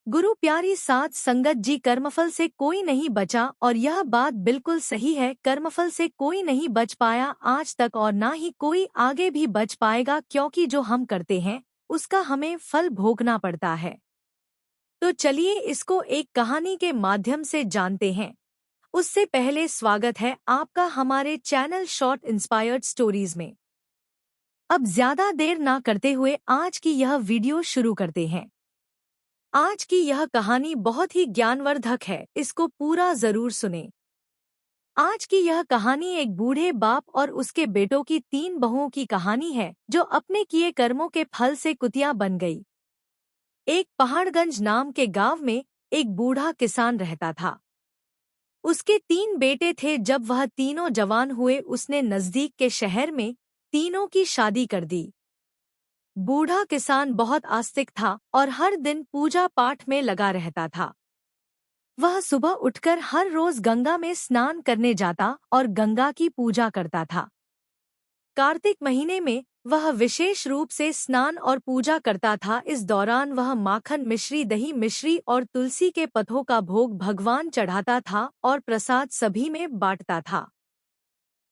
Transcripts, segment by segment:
गुरु प्यारी साध संगत जी, कर्मफल से कोई नहीं बचा और यह बात बिल्कुल सही है। कर्मफल से कोई नहीं बच पाया आज तक और ना ही कोई आगे भी बच पाएगा, क्योंकि जो हम करते हैं उसका हमें फल भोगना पड़ता है। तो चलिए इसको एक कहानी के माध्यम से जानते हैं। उससे पहले स्वागत है आपका हमारे चैनल शॉर्ट इंस्पायर्ड स्टोरीज में। अब ज्यादा देर ना करते हुए आज की यह वीडियो शुरू करते हैं। आज की यह कहानी बहुत ही ज्ञानवर्धक है, इसको पूरा जरूर सुने। आज की यह कहानी एक बूढ़े बाप और उसके बेटों की 3 बहुओं की कहानी है, जो अपने किए कर्मों के फल से कुतिया बन गई। एक पहाड़गंज नाम के गांव में एक बूढ़ा किसान रहता था। उसके 3 बेटे थे। जब वह तीनों जवान हुए, उसने नजदीक के शहर में तीनों की शादी कर दी। बूढ़ा किसान बहुत आस्तिक था और हर दिन पूजा पाठ में लगा रहता था। वह सुबह उठकर हर रोज गंगा में स्नान करने जाता और गंगा की पूजा करता था। कार्तिक महीने में वह विशेष रूप से स्नान और पूजा करता था। इस दौरान वह माखन मिश्री, दही मिश्री और तुलसी के पत्तों का भोग भगवान चढ़ाता था और प्रसाद सभी में बांटता था।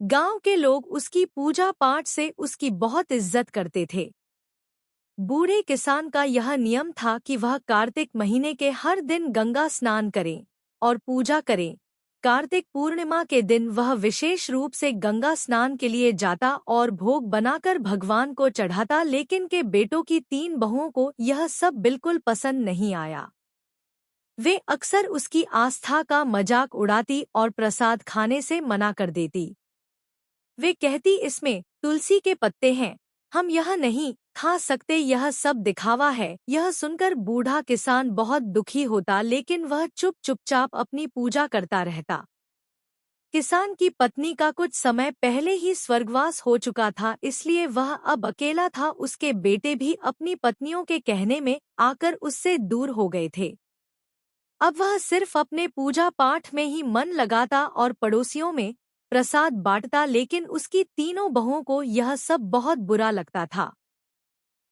गांव के लोग उसकी पूजा पाठ से उसकी बहुत इज्जत करते थे। बूढ़े किसान का यह नियम था कि वह कार्तिक महीने के हर दिन गंगा स्नान करे और पूजा करे। कार्तिक पूर्णिमा के दिन वह विशेष रूप से गंगा स्नान के लिए जाता और भोग बनाकर भगवान को चढ़ाता। लेकिन के बेटों की 3 बहुओं को यह सब बिल्कुल पसंद नहीं आया। वे अक्सर उसकी आस्था का मजाक उड़ाती और प्रसाद खाने से मना कर देती। वे कहती, इसमें तुलसी के पत्ते हैं, हम यह नहीं खा सकते, यह सब दिखावा है। यह सुनकर बूढ़ा किसान बहुत दुखी होता, लेकिन वह चुपचाप अपनी पूजा करता रहता। किसान की पत्नी का कुछ समय पहले ही स्वर्गवास हो चुका था, इसलिए वह अब अकेला था। उसके बेटे भी अपनी पत्नियों के कहने में आकर उससे दूर हो गए थे। अब वह सिर्फ अपने पूजा पाठ में ही मन लगाता और पड़ोसियों में प्रसाद बांटता, लेकिन उसकी तीनों बहुओं को यह सब बहुत बुरा लगता था।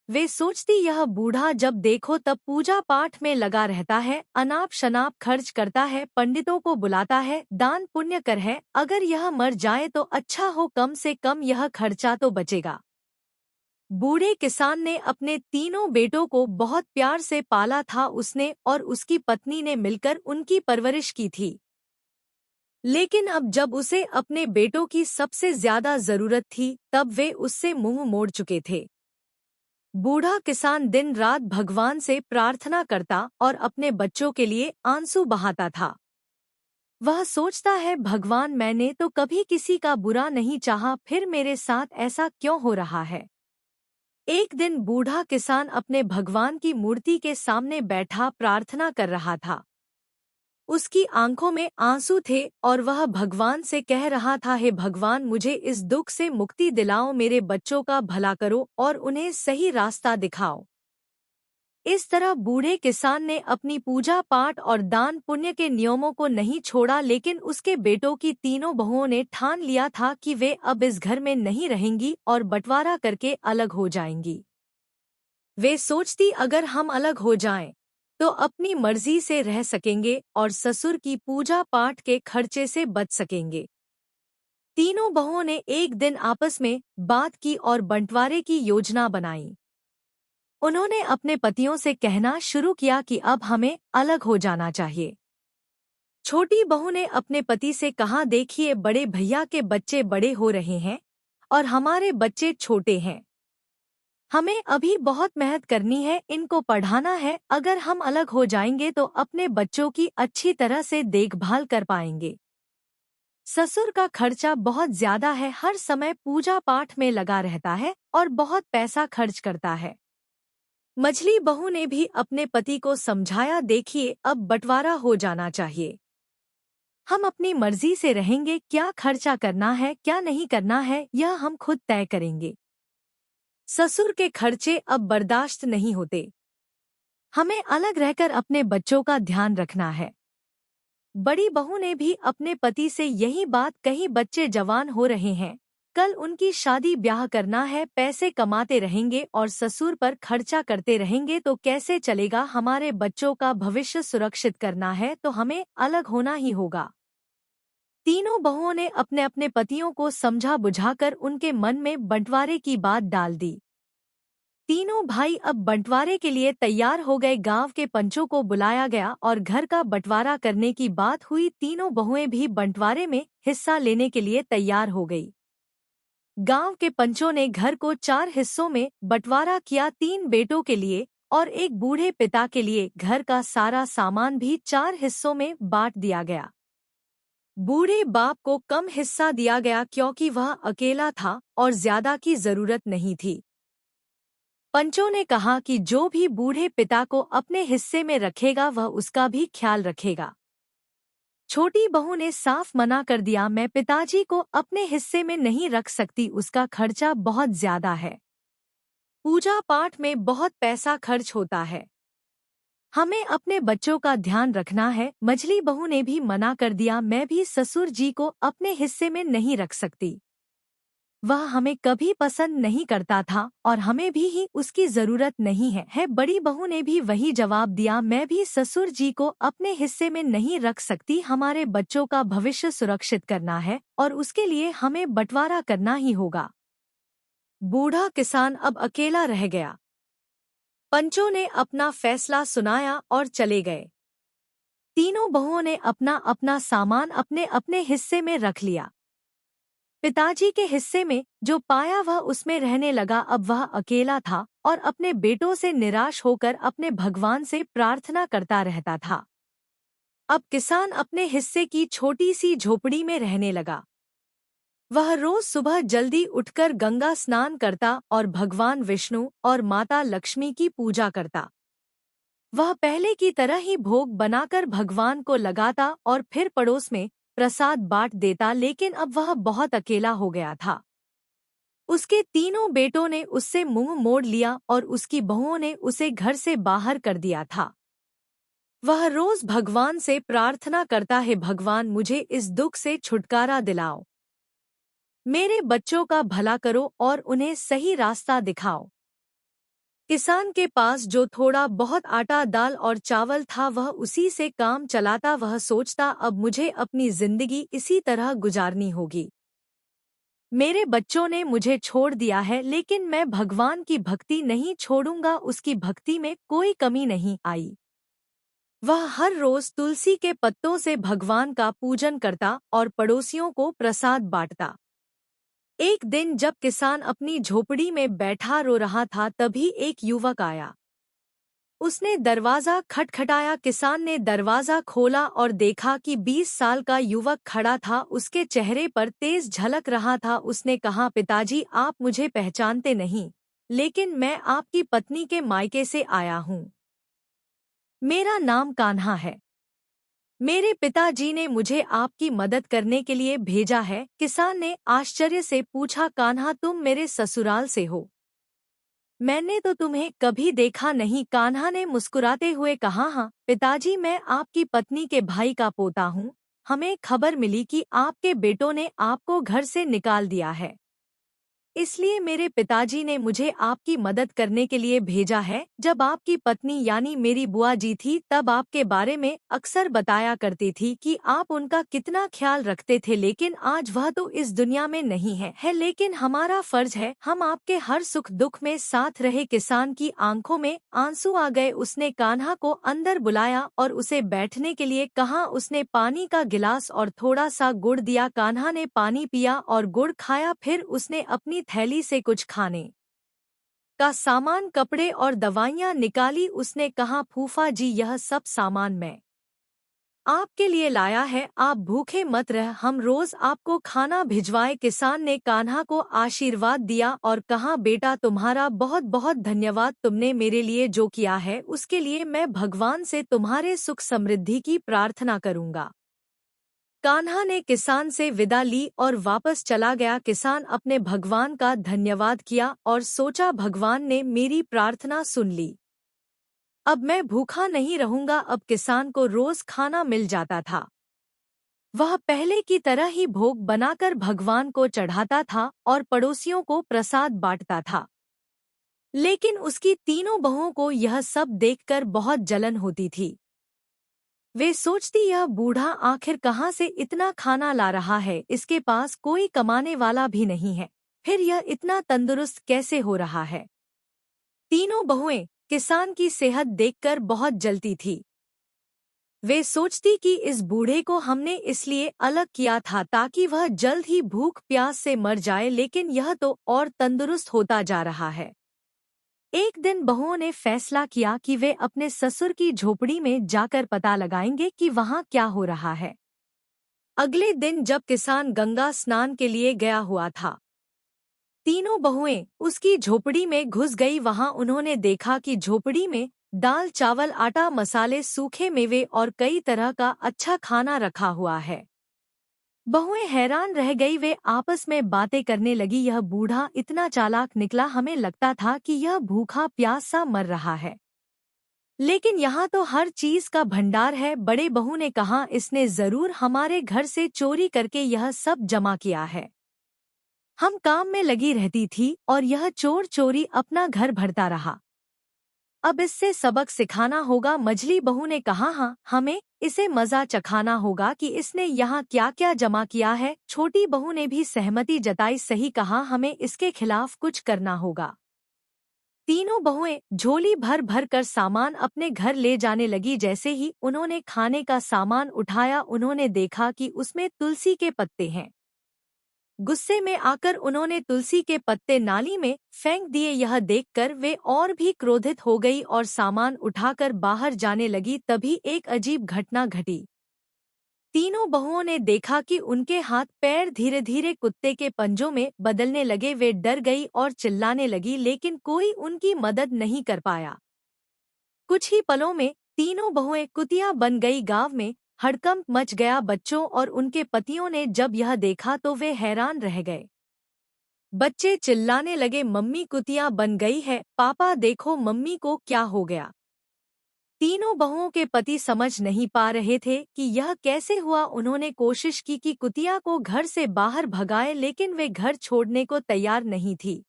वे सोचती, यह बूढ़ा जब देखो तब पूजा पाठ में लगा रहता है, अनाप शनाप खर्च करता है, पंडितों को बुलाता है, दान पुण्य कर है। अगर यह मर जाए तो अच्छा हो, कम से कम यह खर्चा तो बचेगा। बूढ़े किसान ने अपने तीनों बेटों को बहुत प्यार से पाला था। उसने और उसकी पत्नी ने मिलकर उनकी परवरिश की थी। लेकिन अब जब उसे अपने बेटों की सबसे ज्यादा जरूरत थी, तब वे उससे मुंह मोड़ चुके थे। बूढ़ा किसान दिन रात भगवान से प्रार्थना करता और अपने बच्चों के लिए आंसू बहाता था। वह सोचता है, भगवान, मैंने तो कभी किसी का बुरा नहीं चाहा, फिर मेरे साथ ऐसा क्यों हो रहा है। एक दिन बूढ़ा किसान अपने भगवान की मूर्ति के सामने बैठा प्रार्थना कर रहा था। उसकी आंखों में आंसू थे और वह भगवान से कह रहा था, हे भगवान, मुझे इस दुख से मुक्ति दिलाओ, मेरे बच्चों का भला करो और उन्हें सही रास्ता दिखाओ। इस तरह बूढ़े किसान ने अपनी पूजा पाठ और दान पुण्य के नियमों को नहीं छोड़ा, लेकिन उसके बेटों की तीनों बहुओं ने ठान लिया था कि वे अब इस घर में नहीं रहेंगी और बंटवारा करके अलग हो जाएंगी। वे सोचती, अगर हम अलग हो जाएं, तो अपनी मर्जी से रह सकेंगे और ससुर की पूजा पाठ के खर्चे से बच सकेंगे। तीनों बहुओं ने एक दिन आपस में बात की और बंटवारे की योजना बनाई। उन्होंने अपने पतियों से कहना शुरू किया कि अब हमें अलग हो जाना चाहिए। छोटी बहू ने अपने पति से कहा, देखिए, बड़े भैया के बच्चे बड़े हो रहे हैं और हमारे बच्चे छोटे हैं। हमें अभी बहुत मेहनत करनी है, इनको पढ़ाना है। अगर हम अलग हो जाएंगे तो अपने बच्चों की अच्छी तरह से देखभाल कर पाएंगे। ससुर का खर्चा बहुत ज्यादा है, हर समय पूजा पाठ में लगा रहता है और बहुत पैसा खर्च करता है। मझली बहू ने भी अपने पति को समझाया, देखिए, अब बंटवारा हो जाना चाहिए। हम अपनी मर्जी से रहेंगे, क्या खर्चा करना है क्या नहीं करना है यह हम खुद तय करेंगे। ससुर के खर्चे अब बर्दाश्त नहीं होते। हमें अलग रहकर अपने बच्चों का ध्यान रखना है। बड़ी बहू ने भी अपने पति से यही बात कही, बच्चे जवान हो रहे हैं, कल उनकी शादी ब्याह करना है, पैसे कमाते रहेंगे और ससुर पर खर्चा करते रहेंगे तो कैसे चलेगा। हमारे बच्चों का भविष्य सुरक्षित करना है तो हमें अलग होना ही होगा। तीनों बहुओं ने अपने अपने पतियों को समझा बुझाकर उनके मन में बंटवारे की बात डाल दी। तीनों भाई अब बंटवारे के लिए तैयार हो गए। गांव के पंचों को बुलाया गया और घर का बंटवारा करने की बात हुई। तीनों बहुएं भी बंटवारे में हिस्सा लेने के लिए तैयार हो गई। गांव के पंचों ने घर को 4 हिस्सों में बंटवारा किया, 3 बेटों के लिए और एक बूढ़े पिता के लिए। घर का सारा सामान भी 4 हिस्सों में बांट दिया गया। बूढ़े बाप को कम हिस्सा दिया गया क्योंकि वह अकेला था और ज्यादा की जरूरत नहीं थी। पंचों ने कहा कि जो भी बूढ़े पिता को अपने हिस्से में रखेगा वह उसका भी ख्याल रखेगा। छोटी बहू ने साफ मना कर दिया, मैं पिताजी को अपने हिस्से में नहीं रख सकती, उसका खर्चा बहुत ज्यादा है। पूजा पाठ में बहुत पैसा खर्च होता है, हमें अपने बच्चों का ध्यान रखना है। मझली बहू ने भी मना कर दिया, मैं भी ससुर जी को अपने हिस्से में नहीं रख सकती, वह हमें कभी पसंद नहीं करता था और हमें भी उसकी जरूरत नहीं है। बड़ी बहू ने भी वही जवाब दिया, मैं भी ससुर जी को अपने हिस्से में नहीं रख सकती, हमारे बच्चों का भविष्य सुरक्षित करना है और उसके लिए हमें बंटवारा करना ही होगा। बूढ़ा किसान अब अकेला रह गया। पंचों ने अपना फैसला सुनाया और चले गए। तीनों बहुओं ने अपना अपना सामान अपने अपने हिस्से में रख लिया। पिताजी के हिस्से में जो पाया वह उसमें रहने लगा। अब वह अकेला था और अपने बेटों से निराश होकर अपने भगवान से प्रार्थना करता रहता था। अब किसान अपने हिस्से की छोटी सी झोपड़ी में रहने लगा। वह रोज सुबह जल्दी उठकर गंगा स्नान करता और भगवान विष्णु और माता लक्ष्मी की पूजा करता। वह पहले की तरह ही भोग बनाकर भगवान को लगाता और फिर पड़ोस में प्रसाद बांट देता, लेकिन अब वह बहुत अकेला हो गया था। उसके तीनों बेटों ने उससे मुंह मोड़ लिया और उसकी बहुओं ने उसे घर से बाहर कर दिया था। वह रोज भगवान से प्रार्थना करता है, भगवान मुझे इस दुख से छुटकारा दिलाओ, मेरे बच्चों का भला करो और उन्हें सही रास्ता दिखाओ। किसान के पास जो थोड़ा बहुत आटा दाल और चावल था वह उसी से काम चलाता। वह सोचता, अब मुझे अपनी जिंदगी इसी तरह गुजारनी होगी। मेरे बच्चों ने मुझे छोड़ दिया है लेकिन मैं भगवान की भक्ति नहीं छोड़ूंगा, उसकी भक्ति में कोई कमी नहीं आई। वह हर रोज तुलसी के पत्तों से भगवान का पूजन करता और पड़ोसियों को प्रसाद बांटता। एक दिन जब किसान अपनी झोपड़ी में बैठा रो रहा था तभी एक युवक आया। उसने दरवाजा खटखटाया। किसान ने दरवाजा खोला और देखा कि 20 साल का युवक खड़ा था। उसके चेहरे पर तेज झलक रहा था। उसने कहा, पिताजी आप मुझे पहचानते नहीं, लेकिन मैं आपकी पत्नी के मायके से आया हूँ। मेरा नाम कान्हा है। मेरे पिताजी ने मुझे आपकी मदद करने के लिए भेजा है। किसान ने आश्चर्य से पूछा, कान्हा तुम मेरे ससुराल से हो? मैंने तो तुम्हें कभी देखा नहीं। कान्हा ने मुस्कुराते हुए कहा, हाँ पिताजी, मैं आपकी पत्नी के भाई का पोता हूँ। हमें खबर मिली कि आपके बेटों ने आपको घर से निकाल दिया है, इसलिए मेरे पिताजी ने मुझे आपकी मदद करने के लिए भेजा है। जब आपकी पत्नी यानी मेरी बुआ जी थी तब आपके बारे में अक्सर बताया करती थी कि आप उनका कितना ख्याल रखते थे, लेकिन आज वह तो इस दुनिया में नहीं है। लेकिन हमारा फर्ज है हम आपके हर सुख दुख में साथ रहे। किसान की आंखों में आंसू आ गए। उसने कान्हा को अंदर बुलाया और उसे बैठने के लिए कहा। उसने पानी का गिलास और थोड़ा सा गुड़ दिया। कान्हा ने पानी पिया और गुड़ खाया। फिर उसने अपनी थैली से कुछ खाने का सामान, कपड़े और दवाइयाँ निकाली। उसने कहा, फूफा जी यह सब सामान मैं आपके लिए लाया है, आप भूखे मत रह, हम रोज आपको खाना भिजवाए। किसान ने कान्हा को आशीर्वाद दिया और कहा, बेटा तुम्हारा बहुत बहुत धन्यवाद, तुमने मेरे लिए जो किया है उसके लिए मैं भगवान से तुम्हारे सुख समृद्धि की प्रार्थना करूंगा। कान्हा ने किसान से विदा ली और वापस चला गया। किसान अपने भगवान का धन्यवाद किया और सोचा, भगवान ने मेरी प्रार्थना सुन ली, अब मैं भूखा नहीं रहूंगा। अब किसान को रोज खाना मिल जाता था। वह पहले की तरह ही भोग बनाकर भगवान को चढ़ाता था और पड़ोसियों को प्रसाद बांटता था। लेकिन उसकी तीनों बहुओं को यह सब देखकर बहुत जलन होती थी। वे सोचती यह बूढ़ा आखिर कहाँ से इतना खाना ला रहा है, इसके पास कोई कमाने वाला भी नहीं है, फिर यह इतना तंदुरुस्त कैसे हो रहा है। तीनों बहुएं किसान की सेहत देखकर बहुत जलती थी। वे सोचती कि इस बूढ़े को हमने इसलिए अलग किया था ताकि वह जल्द ही भूख प्यास से मर जाए, लेकिन यह तो और तंदुरुस्त होता जा रहा है। एक दिन बहुओं ने फैसला किया कि वे अपने ससुर की झोपड़ी में जाकर पता लगाएंगे कि वहाँ क्या हो रहा है। अगले दिन जब किसान गंगा स्नान के लिए गया हुआ था, तीनों बहुएं उसकी झोपड़ी में घुस गई। वहां उन्होंने देखा कि झोपड़ी में दाल चावल आटा मसाले सूखे मेवे और कई तरह का अच्छा खाना रखा हुआ है। बहुएं हैरान रह गई, वे आपस में बातें करने लगी, यह बूढ़ा इतना चालाक निकला, हमें लगता था कि यह भूखा प्यास सा मर रहा है, लेकिन यहाँ तो हर चीज का भंडार है। बड़े बहू ने कहा, इसने जरूर हमारे घर से चोरी करके यह सब जमा किया है। हम काम में लगी रहती थी और यह चोर चोरी अपना घर भरता रहा। अब इससे सबक सिखाना होगा। मझली बहू ने कहा, हाँ, हमें इसे मजा चखाना होगा कि इसने यहाँ क्या क्या जमा किया है। छोटी बहू ने भी सहमति जताई, सही कहा, हमें इसके खिलाफ कुछ करना होगा। तीनों बहुएं झोली भर भर कर सामान अपने घर ले जाने लगी। जैसे ही उन्होंने खाने का सामान उठाया, उन्होंने देखा कि उसमें तुलसी के पत्ते हैं। गुस्से में आकर उन्होंने तुलसी के पत्ते नाली में फेंक दिए। यह देखकर वे और भी क्रोधित हो गई और सामान उठाकर बाहर जाने लगी। तभी एक अजीब घटना घटी। तीनों बहुओं ने देखा कि उनके हाथ पैर धीरे धीरे कुत्ते के पंजों में बदलने लगे। वे डर गई और चिल्लाने लगी, लेकिन कोई उनकी मदद नहीं कर पाया। कुछ ही पलों में तीनों बहुएं कुतिया बन गई। गांव में हड़कंप मच गया। बच्चों और उनके पतियों ने जब यह देखा तो वे हैरान रह गए। बच्चे चिल्लाने लगे, मम्मी कुतिया बन गई है, पापा देखो मम्मी को क्या हो गया। तीनों बहुओं के पति समझ नहीं पा रहे थे कि यह कैसे हुआ। उन्होंने कोशिश की कि कुतिया को घर से बाहर भगाए, लेकिन वे घर छोड़ने को तैयार नहीं थी।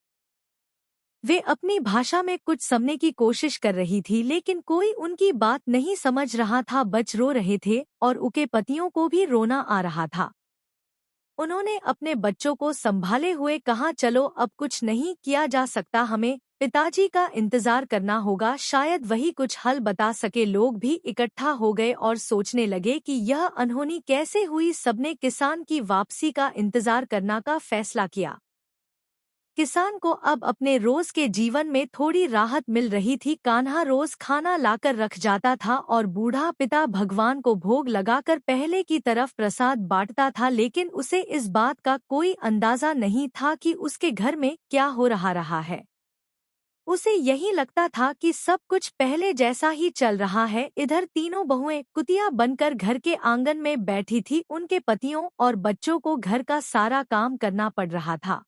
वे अपनी भाषा में कुछ समझने की कोशिश कर रही थी, लेकिन कोई उनकी बात नहीं समझ रहा था। बच्चे रो रहे थे और उनके पतियों को भी रोना आ रहा था। उन्होंने अपने बच्चों को संभाले हुए कहा, चलो अब कुछ नहीं किया जा सकता, हमें पिताजी का इंतजार करना होगा, शायद वही कुछ हल बता सके। लोग भी इकट्ठा हो गए और सोचने लगे कि यह अनहोनी कैसे हुई। सबने किसान की वापसी का इंतजार करना का फैसला किया। किसान को अब अपने रोज के जीवन में थोड़ी राहत मिल रही थी। कान्हा रोज खाना लाकर रख जाता था और बूढ़ा पिता भगवान को भोग लगाकर पहले की तरफ प्रसाद बांटता था, लेकिन उसे इस बात का कोई अंदाजा नहीं था कि उसके घर में क्या हो रहा है। उसे यही लगता था कि सब कुछ पहले जैसा ही चल रहा है। इधर तीनों बहुएं कुतिया बनकर घर के आंगन में बैठी थी। उनके पतियों और बच्चों को घर का सारा काम करना पड़ रहा था।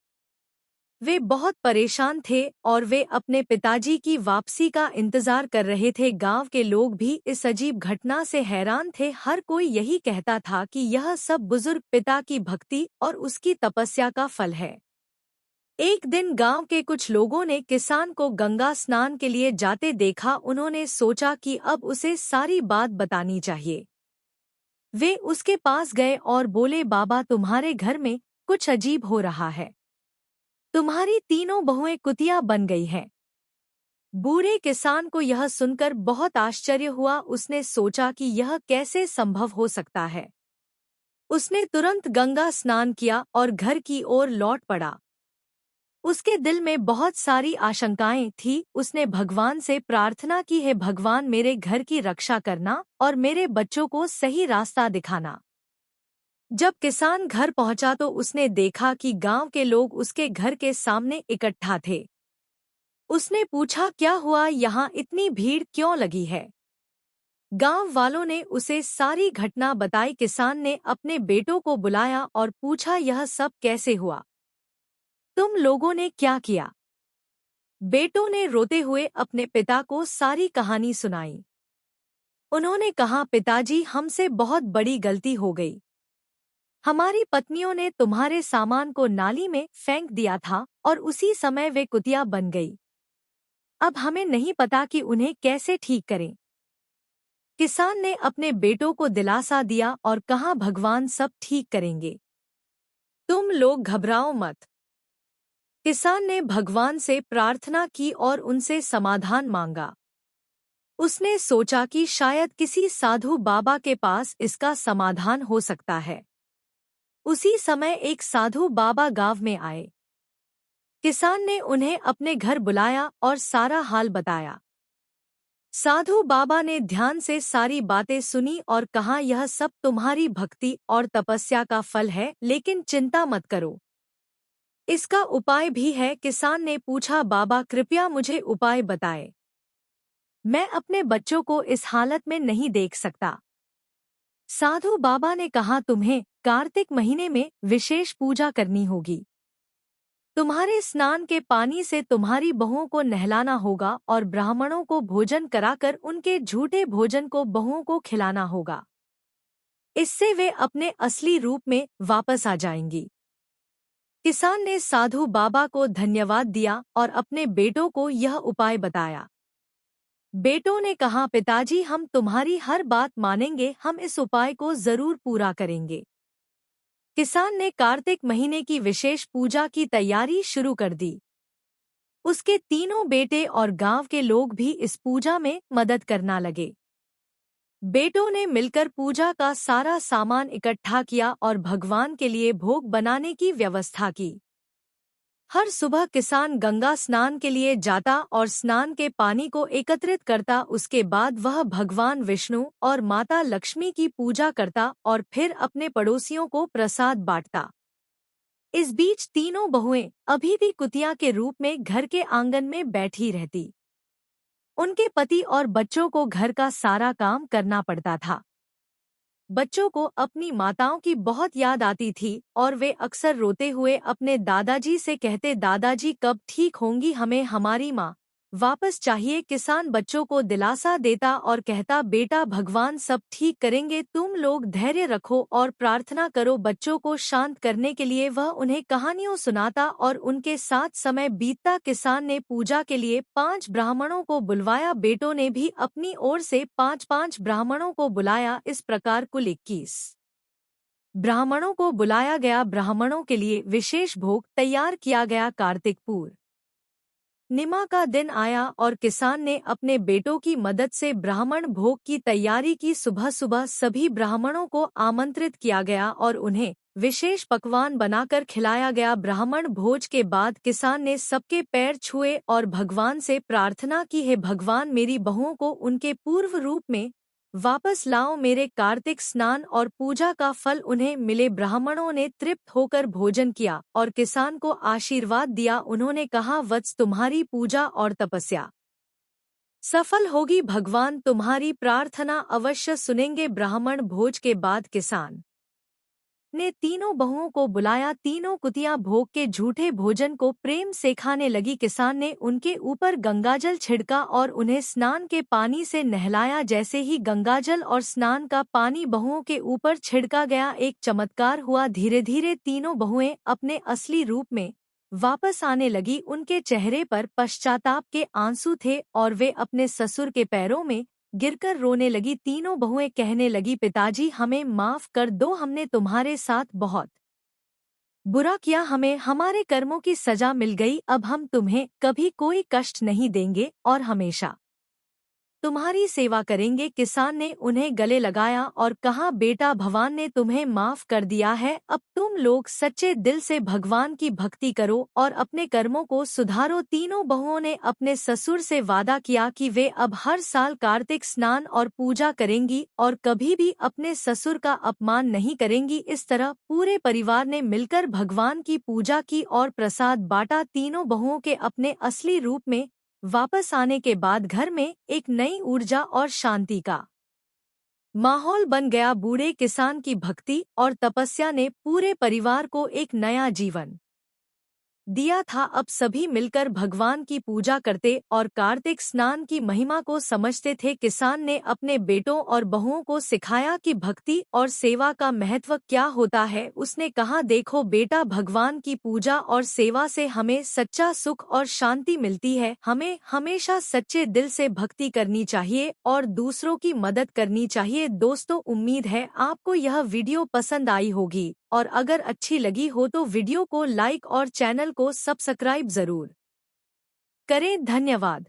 वे बहुत परेशान थे और वे अपने पिताजी की वापसी का इंतजार कर रहे थे। गांव के लोग भी इस अजीब घटना से हैरान थे। हर कोई यही कहता था कि यह सब बुजुर्ग पिता की भक्ति और उसकी तपस्या का फल है। एक दिन गांव के कुछ लोगों ने किसान को गंगा स्नान के लिए जाते देखा। उन्होंने सोचा कि अब उसे सारी बात बतानी चाहिए। वे उसके पास गए और बोले, बाबा, तुम्हारे घर में कुछ अजीब हो रहा है। तुम्हारी तीनों बहुएं कुतिया बन गई हैं। बूढ़े किसान को यह सुनकर बहुत आश्चर्य हुआ। उसने सोचा कि यह कैसे संभव हो सकता है। उसने तुरंत गंगा स्नान किया और घर की ओर लौट पड़ा। उसके दिल में बहुत सारी आशंकाएं थी। उसने भगवान से प्रार्थना की, है भगवान, मेरे घर की रक्षा करना और मेरे बच्चों को सही रास्ता दिखाना। जब किसान घर पहुंचा तो उसने देखा कि गांव के लोग उसके घर के सामने इकट्ठा थे। उसने पूछा, क्या हुआ, यहाँ इतनी भीड़ क्यों लगी है। गांव वालों ने उसे सारी घटना बताई। किसान ने अपने बेटों को बुलाया और पूछा, यह सब कैसे हुआ, तुम लोगों ने क्या किया। बेटों ने रोते हुए अपने पिता को सारी कहानी सुनाई। उन्होंने कहा, पिताजी, हमसे बहुत बड़ी गलती हो गई। हमारी पत्नियों ने तुम्हारे सामान को नाली में फेंक दिया था और उसी समय वे कुतिया बन गई। अब हमें नहीं पता कि उन्हें कैसे ठीक करें। किसान ने अपने बेटों को दिलासा दिया और कहा भगवान सब ठीक करेंगे, तुम लोग घबराओ मत। किसान ने भगवान से प्रार्थना की और उनसे समाधान मांगा। उसने सोचा कि शायद किसी साधु बाबा के पास इसका समाधान हो सकता है। उसी समय एक साधु बाबा गांव में आए। किसान ने उन्हें अपने घर बुलाया और सारा हाल बताया। साधु बाबा ने ध्यान से सारी बातें सुनी और कहा यह सब तुम्हारी भक्ति और तपस्या का फल है, लेकिन चिंता मत करो, इसका उपाय भी है। किसान ने पूछा बाबा कृपया मुझे उपाय बताएं, मैं अपने बच्चों को इस हालत में नहीं देख सकता। साधु बाबा ने कहा तुम्हें कार्तिक महीने में विशेष पूजा करनी होगी। तुम्हारे स्नान के पानी से तुम्हारी बहुओं को नहलाना होगा और ब्राह्मणों को भोजन कराकर उनके झूठे भोजन को बहुओं को खिलाना होगा। इससे वे अपने असली रूप में वापस आ जाएंगी। किसान ने साधु बाबा को धन्यवाद दिया और अपने बेटों को यह उपाय बताया। बेटों ने कहा पिताजी हम तुम्हारी हर बात मानेंगे, हम इस उपाय को जरूर पूरा करेंगे। किसान ने कार्तिक महीने की विशेष पूजा की तैयारी शुरू कर दी। उसके तीनों बेटे और गांव के लोग भी इस पूजा में मदद करना लगे। बेटों ने मिलकर पूजा का सारा सामान इकट्ठा किया और भगवान के लिए भोग बनाने की व्यवस्था की। हर सुबह किसान गंगा स्नान के लिए जाता और स्नान के पानी को एकत्रित करता। उसके बाद वह भगवान विष्णु और माता लक्ष्मी की पूजा करता और फिर अपने पड़ोसियों को प्रसाद बांटता। इस बीच तीनों बहुएं अभी भी कुतिया के रूप में घर के आंगन में बैठी रहती। उनके पति और बच्चों को घर का सारा काम करना पड़ता था। बच्चों को अपनी माताओं की बहुत याद आती थी और वे अक्सर रोते हुए अपने दादाजी से कहते दादाजी कब ठीक होंगी, हमें हमारी माँ वापस चाहिए। किसान बच्चों को दिलासा देता और कहता बेटा भगवान सब ठीक करेंगे, तुम लोग धैर्य रखो और प्रार्थना करो। बच्चों को शांत करने के लिए वह उन्हें कहानियों सुनाता और उनके साथ समय बीतता। किसान ने पूजा के लिए 5 ब्राह्मणों को बुलवाया। बेटों ने भी अपनी ओर से 5-5 ब्राह्मणों को बुलाया। इस प्रकार कुल 21 ब्राह्मणों को बुलाया गया। ब्राह्मणों के लिए विशेष भोग तैयार किया गया। कार्तिक पूर्णिमा का दिन आया और किसान ने अपने बेटों की मदद से ब्राह्मण भोग की तैयारी की। सुबह सुबह सभी ब्राह्मणों को आमंत्रित किया गया और उन्हें विशेष पकवान बनाकर खिलाया गया। ब्राह्मण भोज के बाद किसान ने सबके पैर छुए और भगवान से प्रार्थना की, हे भगवान मेरी बहुओं को उनके पूर्व रूप में वापस लाओ, मेरे कार्तिक स्नान और पूजा का फल उन्हें मिले। ब्राह्मणों ने तृप्त होकर भोजन किया और किसान को आशीर्वाद दिया। उन्होंने कहा वत्स तुम्हारी पूजा और तपस्या सफल होगी, भगवान तुम्हारी प्रार्थना अवश्य सुनेंगे। ब्राह्मण भोज के बाद किसान ने तीनों बहुओं को बुलाया। तीनों कुतियां भोग के झूठे भोजन को प्रेम से खाने लगी। किसान ने उनके ऊपर गंगाजल छिड़का और उन्हें स्नान के पानी से नहलाया। जैसे ही गंगाजल और स्नान का पानी बहुओं के ऊपर छिड़का गया, एक चमत्कार हुआ। धीरे धीरे तीनों बहुएं अपने असली रूप में वापस आने लगी। उनके चेहरे पर पश्चाताप के आंसू थे और वे अपने ससुर के पैरों में गिरकर रोने लगी। तीनों बहुएं कहने लगी पिताजी हमें माफ कर दो, हमने तुम्हारे साथ बहुत बुरा किया, हमें हमारे कर्मों की सजा मिल गई। अब हम तुम्हें कभी कोई कष्ट नहीं देंगे और हमेशा तुम्हारी सेवा करेंगे। किसान ने उन्हें गले लगाया और कहा बेटा भगवान ने तुम्हें माफ कर दिया है, अब तुम लोग सच्चे दिल से भगवान की भक्ति करो और अपने कर्मों को सुधारो। तीनों बहुओं ने अपने ससुर से वादा किया कि वे अब हर साल कार्तिक स्नान और पूजा करेंगी और कभी भी अपने ससुर का अपमान नहीं करेंगी। इस तरह पूरे परिवार ने मिलकर भगवान की पूजा की और प्रसाद बांटा। तीनों बहुओं के अपने असली रूप में वापस आने के बाद घर में एक नई ऊर्जा और शांति का माहौल बन गया। बूढ़े किसान की भक्ति और तपस्या ने पूरे परिवार को एक नया जीवन दिया था। अब सभी मिलकर भगवान की पूजा करते और कार्तिक स्नान की महिमा को समझते थे। किसान ने अपने बेटों और बहुओं को सिखाया कि भक्ति और सेवा का महत्व क्या होता है। उसने कहा, देखो बेटा, भगवान की पूजा और सेवा से हमें सच्चा सुख और शांति मिलती है। हमें हमेशा सच्चे दिल से भक्ति करनी चाहिए और दूसरों की मदद करनी चाहिए। दोस्तों, उम्मीद है आपको यह वीडियो पसंद आई होगी और अगर अच्छी लगी हो तो वीडियो को लाइक और चैनल को सब्सक्राइब जरूर करें। धन्यवाद।